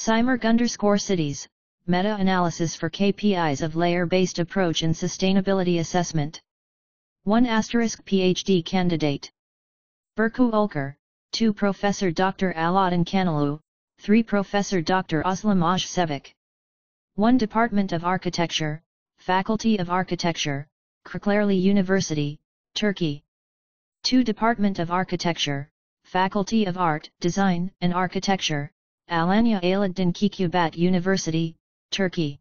SIMURG_cities, meta-analysis for KPIs of layer-based approach in sustainability assessment. 1 PhD candidate. Berku Ulker, 2 Professor Dr. Alauddin Kanalu, 3 Professor Dr. Özlem Özsevic. 1 Department of Architecture, Faculty of Architecture, Kırklareli University, Turkey. 2 Department of Architecture, Faculty of Art, Design and Architecture, Alanya Alaaddin Keykubat University, Turkey.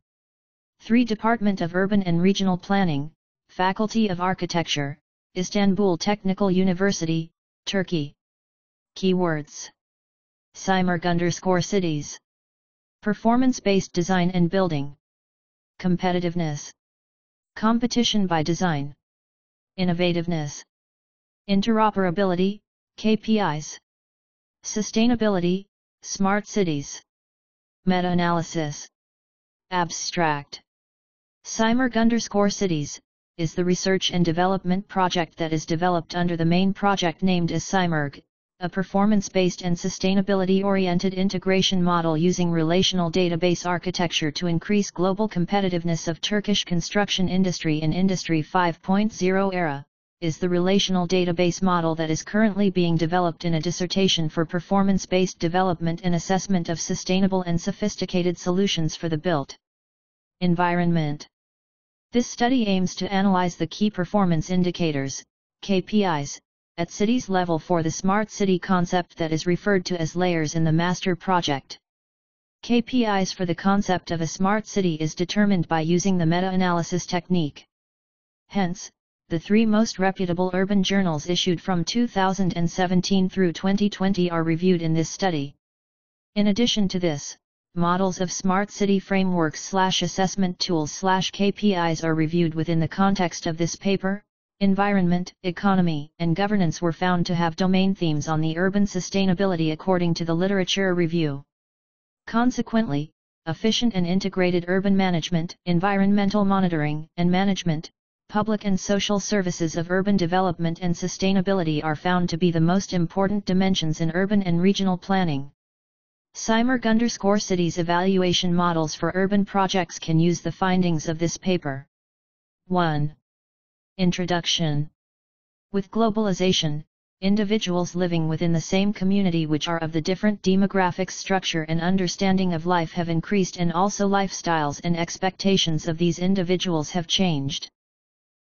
3 Department of Urban and Regional Planning, Faculty of Architecture, Istanbul Technical University, Turkey. Keywords. SIMURG_cities. Performance-based design and building. Competitiveness. Competition by design. Innovativeness. Interoperability, KPIs. Sustainability, smart cities. Meta-analysis. Abstract. SIMURG_cities is the research and development project that is developed under the main project named as SIMURG, a performance-based and sustainability-oriented integration model using relational database architecture to increase global competitiveness of Turkish construction industry in Industry 5.0 era, is the relational database model that is currently being developed in a dissertation for performance-based development and assessment of sustainable and sophisticated solutions for the built environment. This study aims to analyze the key performance indicators, KPIs, at cities level for the smart city concept that is referred to as layers in the master project. KPIs for the concept of a smart city is determined by using the meta-analysis technique. Hence, the 3 most reputable urban journals issued from 2017 through 2020 are reviewed in this study. In addition to this, models of smart city frameworks/assessment tools/KPIs are reviewed within the context of this paper. Environment, economy, and governance were found to have domain themes on the urban sustainability according to the literature review. Consequently, efficient and integrated urban management, environmental monitoring and management, public and social services of urban development and sustainability are found to be the most important dimensions in urban and regional planning. SIMURG_cities evaluation models for urban projects can use the findings of this paper. 1. Introduction. With globalization, individuals living within the same community which are of the different demographic structure and understanding of life have increased, and also lifestyles and expectations of these individuals have changed.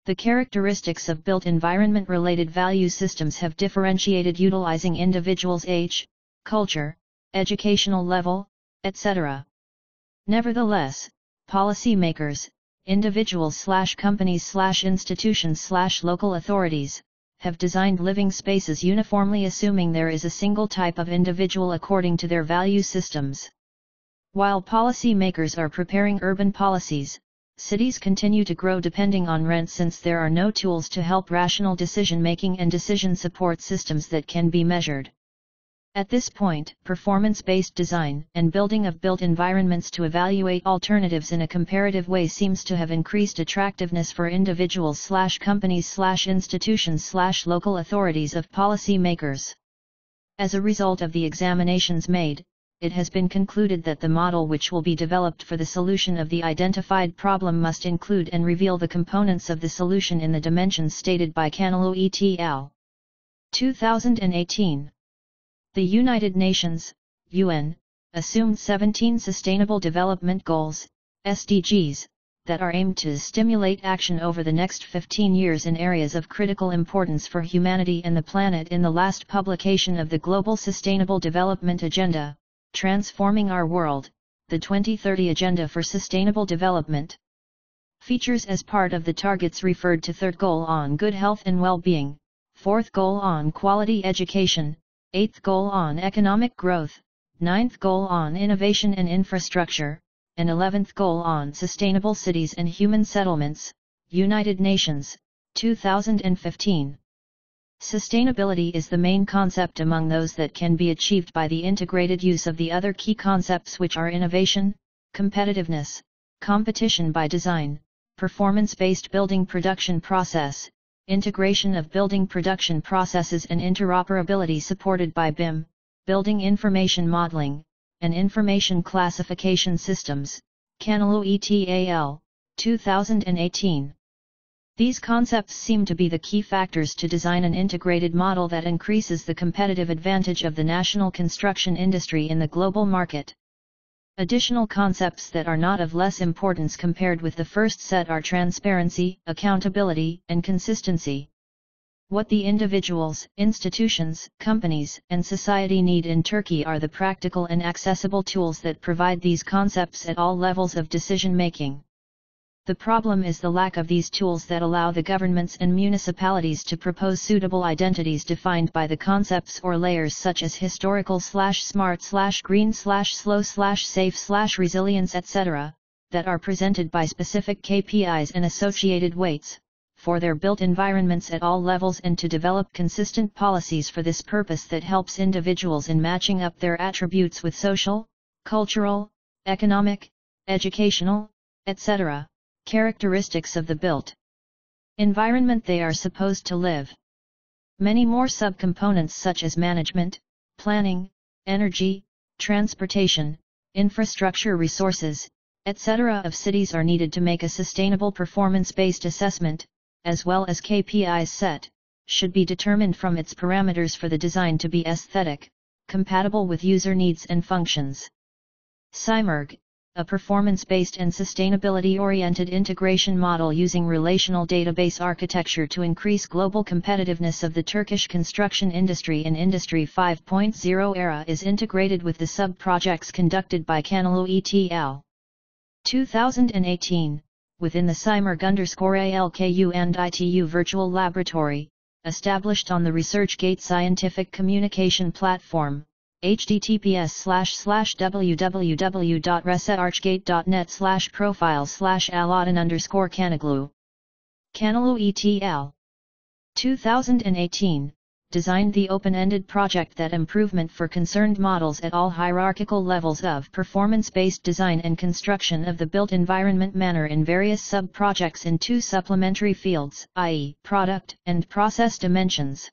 The characteristics of built environment-related value systems have differentiated utilizing individuals' age, culture, educational level, etc. Nevertheless, policymakers, individuals/companies/institutions/local authorities, have designed living spaces uniformly assuming there is a single type of individual according to their value systems. While policymakers are preparing urban policies, cities continue to grow depending on rent since there are no tools to help rational decision-making and decision support systems that can be measured. At this point, performance-based design and building of built environments to evaluate alternatives in a comparative way seems to have increased attractiveness for individuals/companies/institutions/local authorities of policymakers. As a result of the examinations made, it has been concluded that the model which will be developed for the solution of the identified problem must include and reveal the components of the solution in the dimensions stated by Kanalu et al. 2018. The United Nations, UN, assumed 17 Sustainable Development Goals, SDGs, that are aimed to stimulate action over the next 15 years in areas of critical importance for humanity and the planet in the last publication of the Global Sustainable Development Agenda, Transforming Our World, the 2030 Agenda for Sustainable Development. Features as part of the targets referred to: 3rd Goal on Good Health and Well-being, 4th Goal on Quality Education, 8th Goal on Economic Growth, 9th Goal on Innovation and Infrastructure, and 11th Goal on Sustainable Cities and Human Settlements, United Nations, 2015. Sustainability is the main concept among those that can be achieved by the integrated use of the other key concepts, which are innovation, competitiveness, competition by design, performance-based building production process, integration of building production processes and interoperability supported by BIM, building information modeling, and Information Classification Systems, Canelo et al., 2018. These concepts seem to be the key factors to design an integrated model that increases the competitive advantage of the national construction industry in the global market. Additional concepts that are not of less importance compared with the first set are transparency, accountability, and consistency. What the individuals, institutions, companies, and society need in Turkey are the practical and accessible tools that provide these concepts at all levels of decision-making. The problem is the lack of these tools that allow the governments and municipalities to propose suitable identities defined by the concepts or layers such as historical/smart/green/slow/safe/resilience, etc., that are presented by specific KPIs and associated weights, for their built environments at all levels, and to develop consistent policies for this purpose that helps individuals in matching up their attributes with social, cultural, economic, educational, etc. characteristics of the built environment they are supposed to live. Many more subcomponents such as management, planning, energy, transportation, infrastructure resources, etc. of cities are needed to make a sustainable performance-based assessment, as well as KPIs set, should be determined from its parameters for the design to be aesthetic, compatible with user needs and functions. SIMURG, a performance-based and sustainability-oriented integration model using relational database architecture to increase global competitiveness of the Turkish construction industry in Industry 5.0 era, is integrated with the sub-projects conducted by Canelo et al. 2018, within the SIMURG_ALKU and ITU virtual laboratory, established on the ResearchGate scientific communication platform, https://www.researchgate.net/profile/aladdin_Caneglu. Canelo et al. 2018, designed the open-ended project that improvement for concerned models at all hierarchical levels of performance-based design and construction of the built environment manner in various sub-projects in two supplementary fields, i.e., product and process dimensions.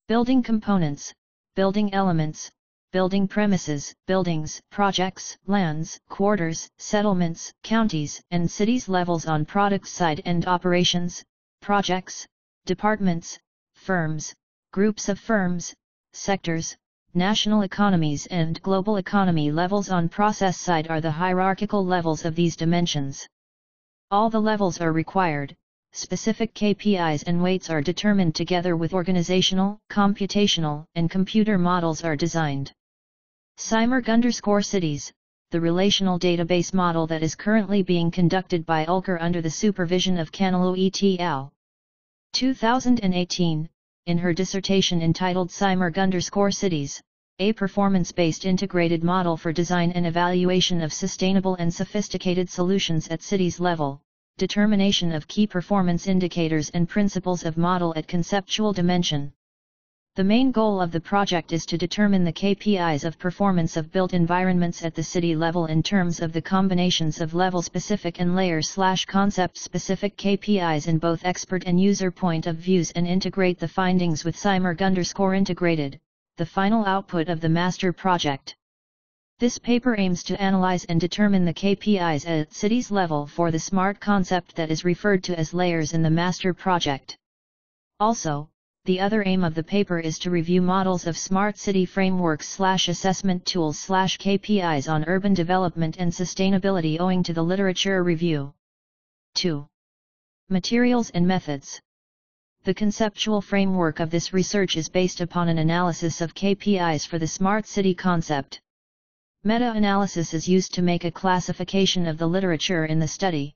Building components, building elements, building premises, buildings, projects, lands, quarters, settlements, counties, and cities levels on product side and operations, projects, departments, firms, groups of firms, sectors, national economies and global economy levels on process side are the hierarchical levels of these dimensions. All the levels are required, specific KPIs and weights are determined together with organizational, computational, and computer models are designed. SIMURG_cities, the relational database model that is currently being conducted by ULKR under the supervision of Canelo et al. 2018, in her dissertation entitled SIMURG_cities, a performance-based integrated model for design and evaluation of sustainable and sophisticated solutions at cities level, determination of key performance indicators and principles of model at conceptual dimension. The main goal of the project is to determine the KPIs of performance of built environments at the city level in terms of the combinations of level-specific and layer/concept-specific KPIs in both expert and user point of views, and integrate the findings with SIMURG_integrated, the final output of the master project. This paper aims to analyze and determine the KPIs at cities level for the SMART concept that is referred to as layers in the master project. Also, the other aim of the paper is to review models of smart city frameworks/assessment tools/KPIs on urban development and sustainability owing to the literature review. 2. Materials and methods. The conceptual framework of this research is based upon an analysis of KPIs for the smart city concept. Meta-analysis is used to make a classification of the literature in the study.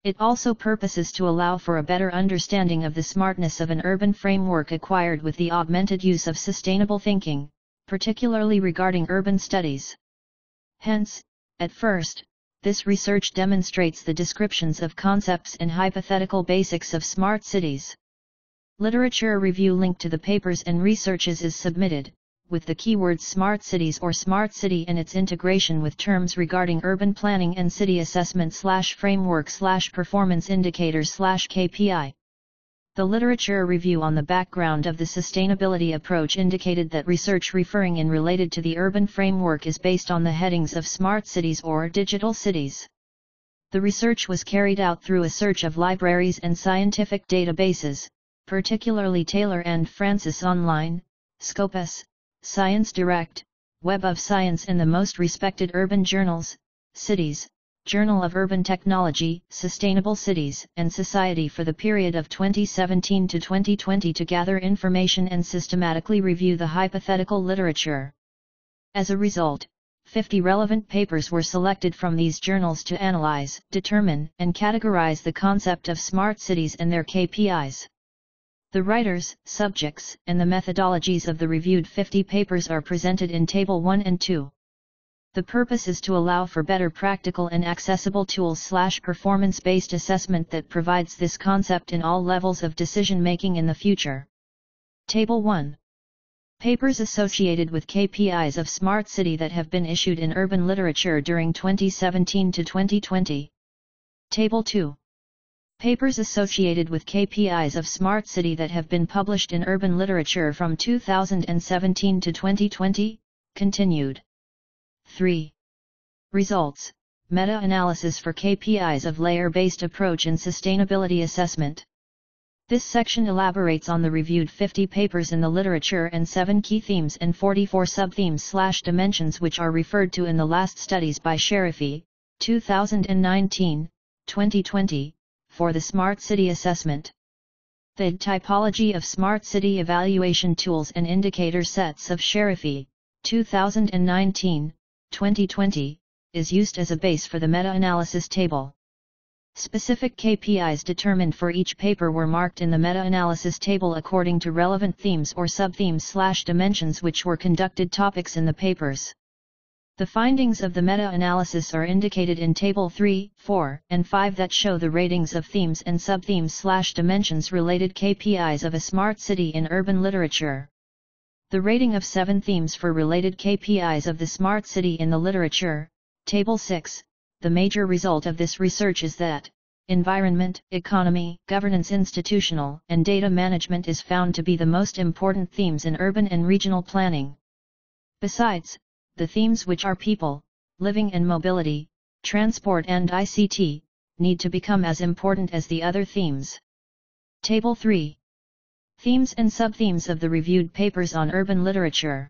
It also purposes to allow for a better understanding of the smartness of an urban framework acquired with the augmented use of sustainable thinking, particularly regarding urban studies. Hence, at first, this research demonstrates the descriptions of concepts and hypothetical basics of smart cities. Literature review linked to the papers and researches is submitted, with the keywords smart cities or smart city and its integration with terms regarding urban planning and city assessment/framework/performance indicators/KPI. The literature review on the background of the sustainability approach indicated that research referring in related to the urban framework is based on the headings of smart cities or digital cities. The research was carried out through a search of libraries and scientific databases, particularly Taylor and Francis Online, Scopus, Science Direct, Web of Science and the most respected urban journals, Cities, Journal of Urban Technology, Sustainable Cities and Society for the period of 2017 to 2020 to gather information and systematically review the hypothetical literature. As a result, 50 relevant papers were selected from these journals to analyze, determine, and categorize the concept of smart cities and their KPIs. The writers, subjects, and the methodologies of the reviewed 50 papers are presented in Table 1 and 2. The purpose is to allow for better practical and accessible tools/performance-based assessment that provides this concept in all levels of decision-making in the future. Table 1. Papers associated with KPIs of Smart City that have been issued in urban literature during 2017 to 2020. Table 2. Papers associated with KPIs of Smart City that have been published in urban literature from 2017 to 2020, continued. 3. Results, meta-analysis for KPIs of layer-based approach in sustainability assessment. This section elaborates on the reviewed 50 papers in the literature and 7 key themes and 44 sub-themes/dimensions which are referred to in the last studies by Sharifi, 2019, 2020, for the Smart City Assessment. The typology of Smart City evaluation tools and indicator sets of Sharifi, 2019, 2020, is used as a base for the meta-analysis table. Specific KPIs determined for each paper were marked in the meta-analysis table according to relevant themes or sub-themes/dimensions which were conducted topics in the papers. The findings of the meta-analysis are indicated in Table 3, 4, and 5 that show the ratings of themes and sub-themes/dimensions related KPIs of a smart city in urban literature. The rating of 7 themes for related KPIs of the smart city in the literature, Table 6, the major result of this research is that environment, economy, governance, institutional, and data management is found to be the most important themes in urban and regional planning. Besides, the themes which are people, living and mobility, transport and ICT, need to become as important as the other themes. Table 3. Themes and sub-themes of the reviewed papers on urban literature.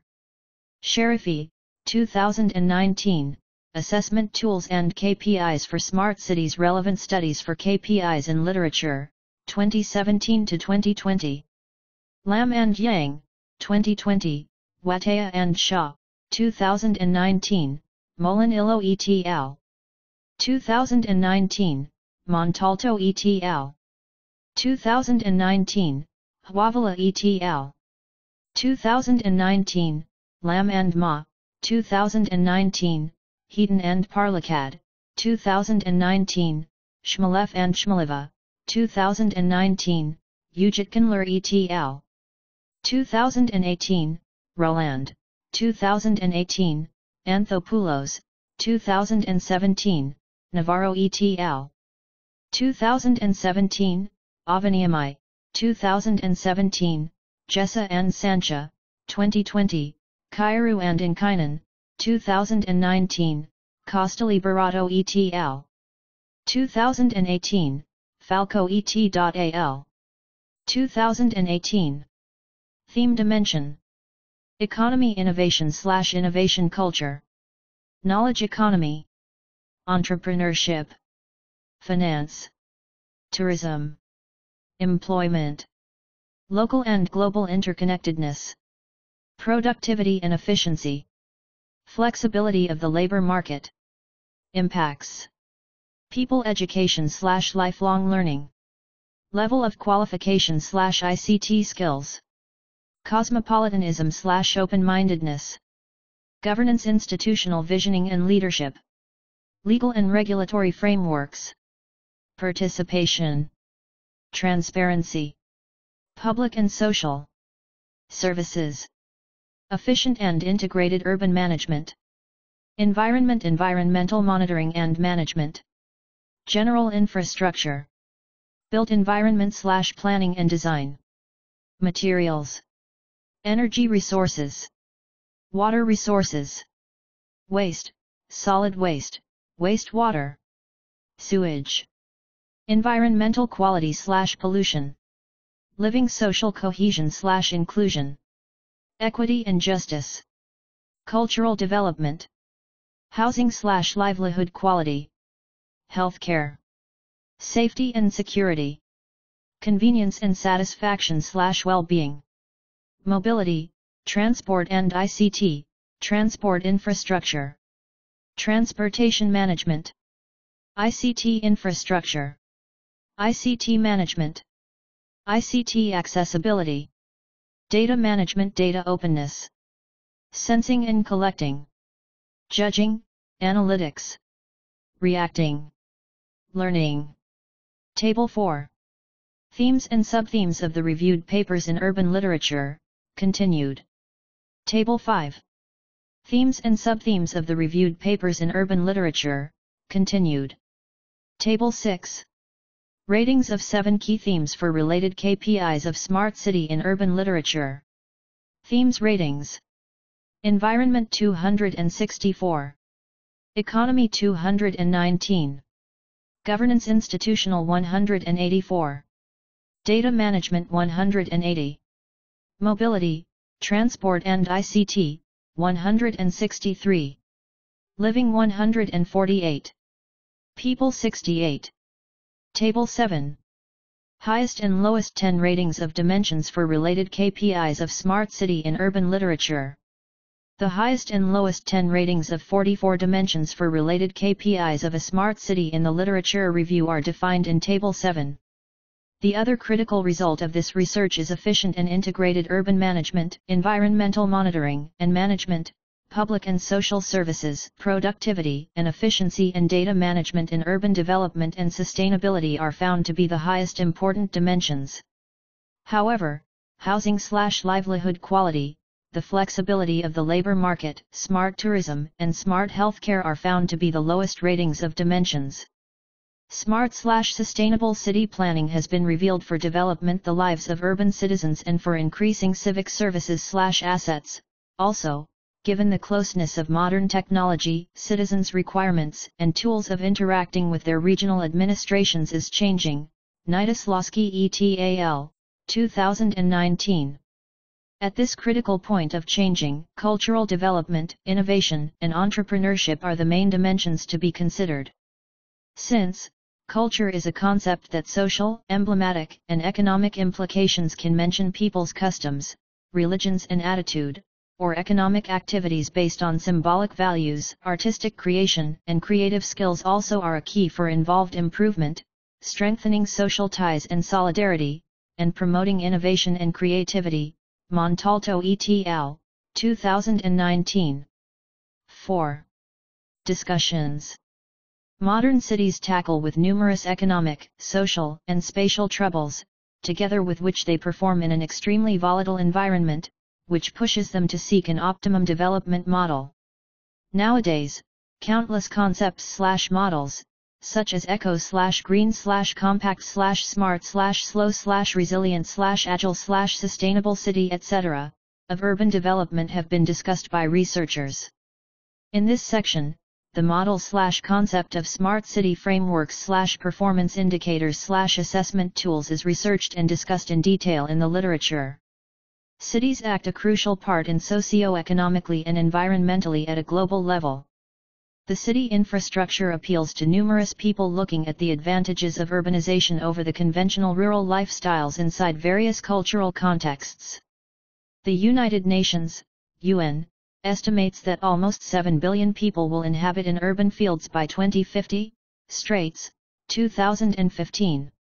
Sharifi, 2019, Assessment Tools and KPIs for Smart Cities Relevant Studies for KPIs in Literature, 2017 to 2020. Lam and Yang, 2020, Watea and Shah, 2019, Molinillo et al. 2019, Montalto et al. 2019, Hwavala et al. 2019, Lam and Ma, 2019, Heaton and Parlakad, 2019, Shmalev and Shmaliva, 2019, Ujitkanler et al. 2018, Roland, 2018, Anthopoulos, 2017, Navarro et al. 2017, Avaniamai, 2017, Jessa and Sancha, 2020, Kairu and Inkainen, 2019, Costali Barato et al. 2018, Falco et al. 2018. Theme Dimension. Economy Innovation/Innovation Culture. Knowledge Economy. Entrepreneurship. Finance. Tourism. Employment. Local and global interconnectedness. Productivity and efficiency. Flexibility of the labor market. Impacts. People education/lifelong learning. Level of qualification/ICT skills. Cosmopolitanism/open-mindedness. Governance, institutional visioning and leadership. Legal and regulatory frameworks. Participation. Transparency. Public and social. Services. Efficient and integrated urban management. Environment, environmental monitoring and management. General infrastructure. Built environment / planning and design. Materials. Energy resources. Water resources. Waste, solid waste, wastewater. Sewage. Environmental quality / pollution. Living social cohesion / inclusion. Equity and justice. Cultural development. Housing / livelihood quality. Healthcare. Safety and security. Convenience and satisfaction / well-being. Mobility, transport and ICT, transport infrastructure. Transportation management. ICT infrastructure. ICT management. ICT accessibility. Data management, data openness. Sensing and collecting. Judging, analytics. Reacting. Learning. Table 4. Themes and subthemes of the reviewed papers in urban literature, continued. Table 5. Themes and subthemes of the reviewed papers in urban literature, continued. Table 6. Ratings of 7 key themes for related KPIs of Smart City in Urban Literature. Themes ratings. Environment 264. Economy 219. Governance Institutional 184. Data Management 180. Mobility, Transport and ICT, 163. Living 148. People 68. Table 7. Highest and lowest 10 ratings of dimensions for related KPIs of Smart City in Urban Literature. The highest and lowest 10 ratings of 44 dimensions for related KPIs of a smart city in the literature review are defined in Table 7. The other critical result of this research is efficient and integrated urban management, environmental monitoring and management, public and social services, productivity and efficiency, and data management in urban development and sustainability are found to be the highest important dimensions. However, housing / livelihood quality, the flexibility of the labor market, smart tourism, and smart healthcare are found to be the lowest ratings of dimensions. Smart / sustainable city planning has been revealed for development the lives of urban citizens and for increasing civic services / assets. Also, given the closeness of modern technology, citizens' requirements and tools of interacting with their regional administrations is changing. Nitoslawski et al., 2019. At this critical point of changing, cultural development, innovation, and entrepreneurship are the main dimensions to be considered. Since culture is a concept that social, emblematic, and economic implications can mention people's customs, religions and attitude, or economic activities based on symbolic values, artistic creation and creative skills also are a key for involved improvement, strengthening social ties and solidarity, and promoting innovation and creativity. Montalto et al., 2019. 4. Discussions. Modern cities tackle with numerous economic, social, and spatial troubles, together with which they perform in an extremely volatile environment, which pushes them to seek an optimum development model. Nowadays, countless concepts / models, such as eco / green / compact / smart / slow / resilient / agile / sustainable city etc., of urban development have been discussed by researchers. In this section, the model / concept of smart city frameworks / performance indicators / assessment tools is researched and discussed in detail in the literature. Cities act a crucial part in socio-economically and environmentally at a global level. The city infrastructure appeals to numerous people looking at the advantages of urbanization over the conventional rural lifestyles inside various cultural contexts. The United Nations, UN, estimates that almost 7 billion people will inhabit in urban fields by 2050, Straits, 2015.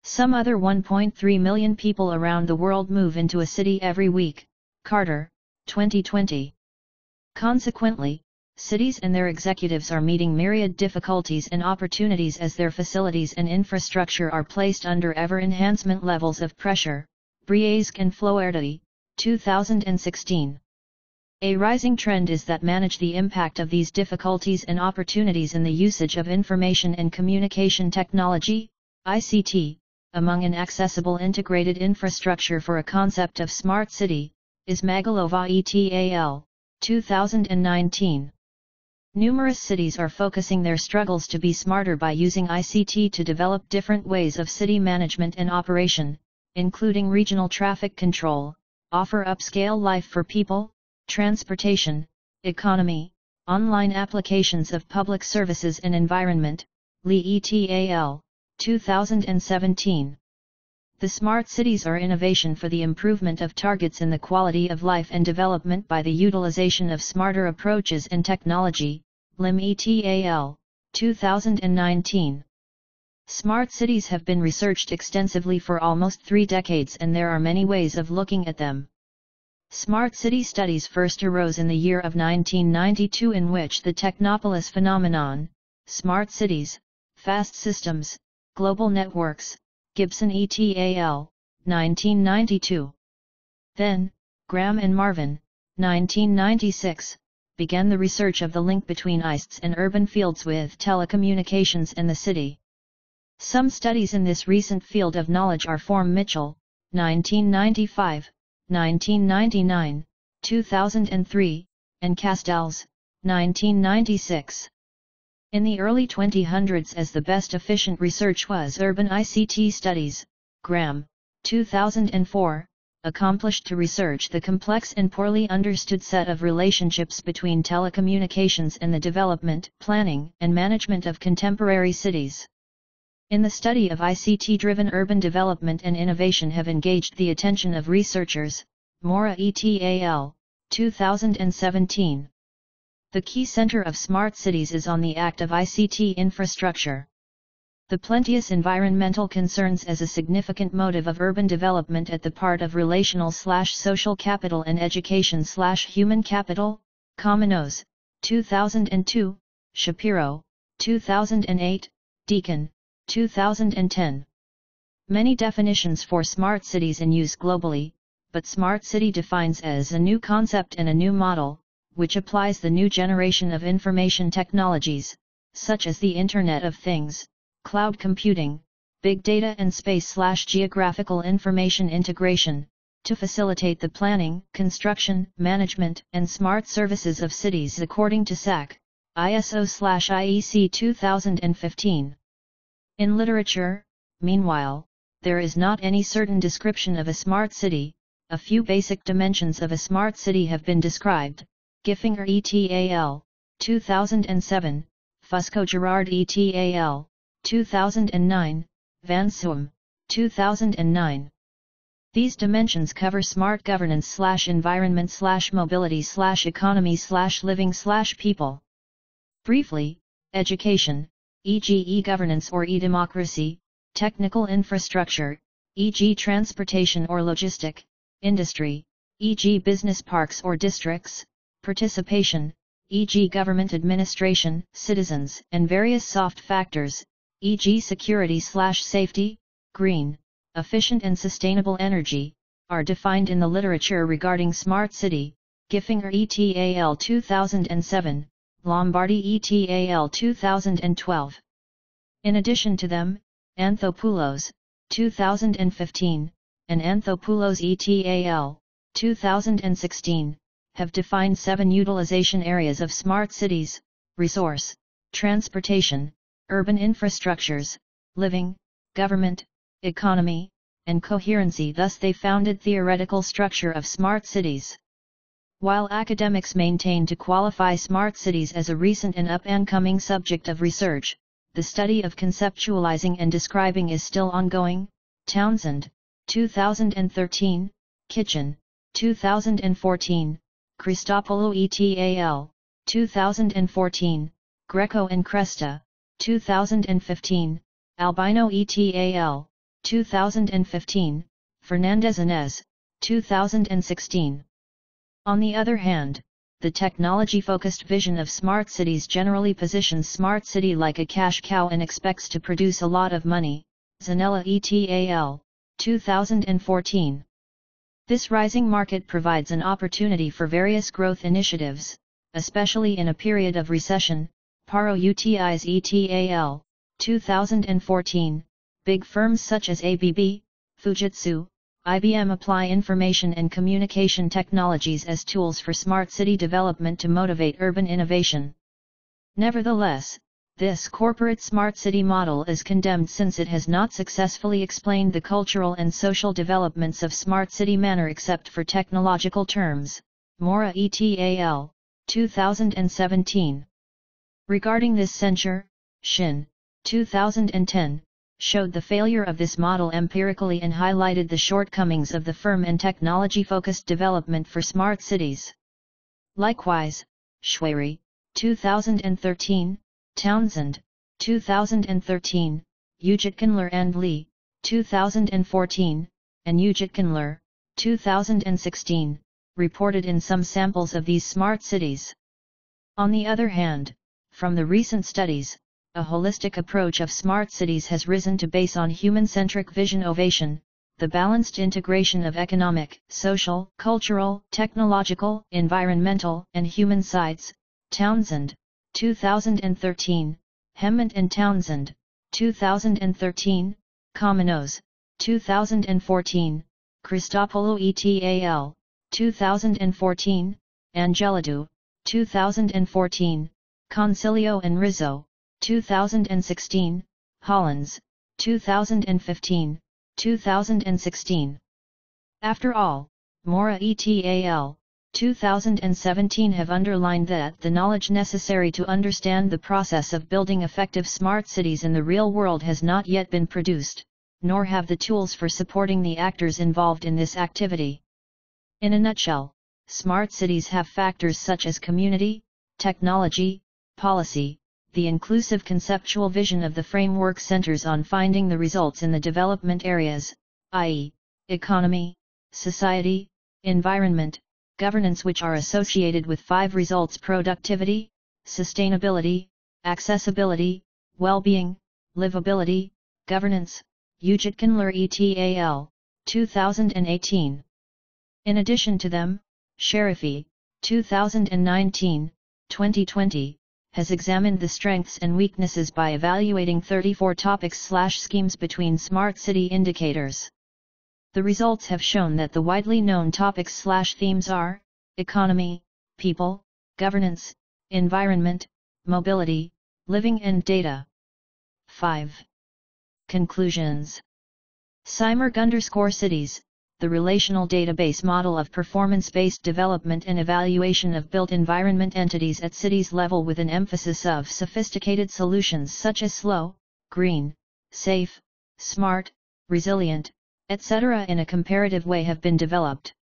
Some other 1.3 million people around the world move into a city every week, Carter, 2020. Consequently, cities and their executives are meeting myriad difficulties and opportunities as their facilities and infrastructure are placed under ever-enhancement levels of pressure. Briesg and Flaherty, 2016. A rising trend is that manage the impact of these difficulties and opportunities in the usage of information and communication technology, ICT, among an accessible integrated infrastructure for a concept of smart city, is Magalova et al., 2019. Numerous cities are focusing their struggles to be smarter by using ICT to develop different ways of city management and operation, including regional traffic control, offer upscale life for people, transportation, economy, online applications of public services and environment, Lee et al., 2017. The smart cities are innovation for the improvement of targets in the quality of life and development by the utilization of smarter approaches and technology, Lim et al., 2019. Smart cities have been researched extensively for almost 3 decades, and there are many ways of looking at them. Smart city studies first arose in the year of 1992, in which the Technopolis phenomenon, smart cities, fast systems, global networks, Gibson et al., 1992. Then, Graham and Marvin, 1996, began the research of the link between ICTs and urban fields with telecommunications and the city. Some studies in this recent field of knowledge are from Mitchell, 1995, 1999, 2003, and Castells, 1996. In the early 2000s, as the best efficient research was urban ICT studies, Graham, 2004, accomplished to research the complex and poorly understood set of relationships between telecommunications and the development, planning, and management of contemporary cities. In the study of ICT-driven urban development and innovation have engaged the attention of researchers, Mora et al., 2017. The key center of smart cities is on the act of ICT infrastructure. The plenteous environmental concerns as a significant motive of urban development at the part of relational/social capital and education/human capital, Cominos, 2002, Shapiro, 2008, Deacon, 2010. Many definitions for smart cities in use globally, but smart city defines as a new concept and a new model, which applies the new generation of information technologies, such as the Internet of Things, cloud computing, big data and space/geographical information integration, to facilitate the planning, construction, management, and smart services of cities according to SAC, ISO/IEC 2015. In literature, meanwhile, there is not any certain description of a smart city. A few basic dimensions of a smart city have been described. Giffinger et al., 2007, Fusco-Gerard et al., 2009, Van Soem, 2009. These dimensions cover smart governance/environment/mobility/economy/living/people. Briefly, education, e.g. e-governance or e-democracy, technical infrastructure, e.g. transportation or logistic, industry, e.g. business parks or districts, participation, e.g. government administration, citizens, and various soft factors, e.g. security/safety, green, efficient and sustainable energy, are defined in the literature regarding smart city, Giffinger et al. 2007, Lombardi et al. 2012. In addition to them, Anthopoulos, 2015, and Anthopoulos et al., 2016, have defined 7 utilization areas of smart cities: resource, transportation, urban infrastructures, living, government, economy, and coherency. Thus they founded theoretical structure of smart cities. While academics maintain to qualify smart cities as a recent and up-and-coming subject of research, the study of conceptualizing and describing is still ongoing. Townsend, 2013, Kitchen, 2014, Christopoulou et al., 2014, Greco and Cresta, 2015, Albino et al., 2015, Fernandez Inez, 2016. On the other hand, the technology-focused vision of smart cities generally positions smart city like a cash cow and expects to produce a lot of money. Zanella et al., 2014. This rising market provides an opportunity for various growth initiatives, especially in a period of recession. Paro Utis et al., 2014, Big firms such as ABB, Fujitsu, IBM apply information and communication technologies as tools for smart city development to motivate urban innovation. Nevertheless, this corporate smart city model is condemned since it has not successfully explained the cultural and social developments of smart city manner except for technological terms. Mora et al., 2017. Regarding this censure, Shin, 2010, showed the failure of this model empirically and highlighted the shortcomings of the firm and technology-focused development for smart cities. Likewise, Shwari, 2013, Townsend, 2013, Ujitkanler and Lee, 2014, and Ujitkanler, 2016, reported in some samples of these smart cities. On the other hand, from the recent studies, a holistic approach of smart cities has risen to base on human-centric vision ovation, the balanced integration of economic, social, cultural, technological, environmental, and human sides. Townsend, 2013, Hemmant and Townsend, 2013, Komenos, 2014, Christopoulou et al., 2014, Angelidou, 2014, Concilio and Rizzo, 2016, Hollins, 2015, 2016. After all, Mora et al., 2017 have underlined that the knowledge necessary to understand the process of building effective smart cities in the real world has not yet been produced, nor have the tools for supporting the actors involved in this activity. In a nutshell, smart cities have factors such as community, technology, policy. The inclusive conceptual vision of the framework centers on finding the results in the development areas, i.e., economy, society, environment, governance, which are associated with 5 results: productivity, sustainability, accessibility, well-being, livability, governance. Ujitkanler et al., 2018. In addition to them, Sharifi, 2019, 2020, has examined the strengths and weaknesses by evaluating 34 topics/schemes between smart city indicators. The results have shown that the widely known topics/themes are economy, people, governance, environment, mobility, living and data. 5. Conclusions. SIMURG_cities, the relational database model of performance-based development and evaluation of built environment entities at cities level with an emphasis of sophisticated solutions such as slow, green, safe, smart, resilient, etc. in a comparative way have been developed.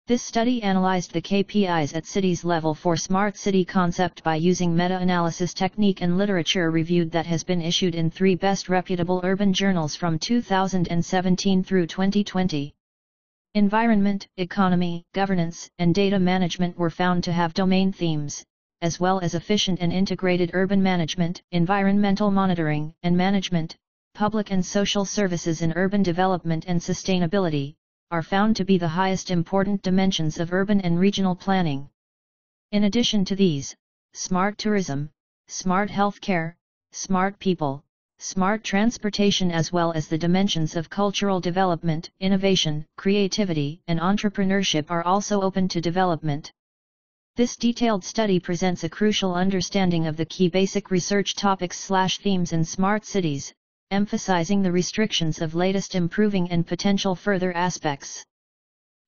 This study analyzed the KPIs at cities level for smart city concept by using meta-analysis technique and literature reviewed that has been issued in 3 best reputable urban journals from 2017 through 2020. Environment, economy, governance, and data management were found to have domain themes, as well as efficient and integrated urban management, environmental monitoring and management, public and social services in urban development and sustainability, are found to be the highest important dimensions of urban and regional planning. In addition to these, smart tourism, smart healthcare, smart people, smart transportation, as well as the dimensions of cultural development, innovation, creativity, and entrepreneurship are also open to development. This detailed study presents a crucial understanding of the key basic research topics/themes in smart cities, emphasizing the restrictions of latest improving and potential further aspects.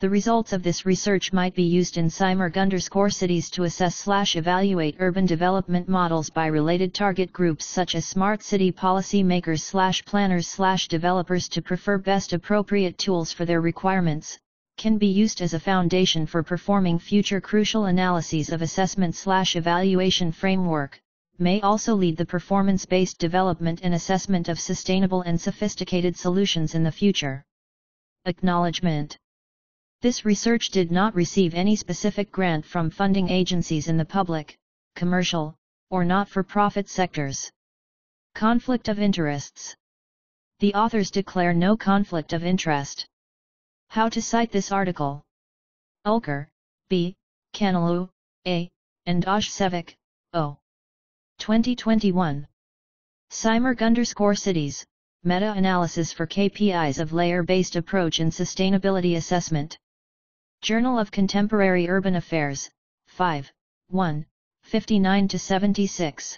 The results of this research might be used in SIMURG_cities to assess/evaluate urban development models by related target groups such as smart city policy makers/planners/developers to prefer best appropriate tools for their requirements, can be used as a foundation for performing future crucial analyses of assessment/evaluation framework, may also lead the performance-based development and assessment of sustainable and sophisticated solutions in the future. Acknowledgement. This research did not receive any specific grant from funding agencies in the public, commercial, or not-for-profit sectors. Conflict of interests. The authors declare no conflict of interest. How to cite this article? Ulker, B., Kanalou, A., and Ojcevic, O. 2021. SIMURG_cities, Meta-analysis for KPIs of layer-based approach in sustainability assessment. Journal of Contemporary Urban Affairs, 5, 1, 59-76.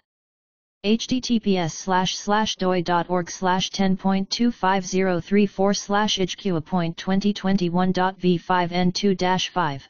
https://doi.org/10.25034/HQ.2021.v5n2-5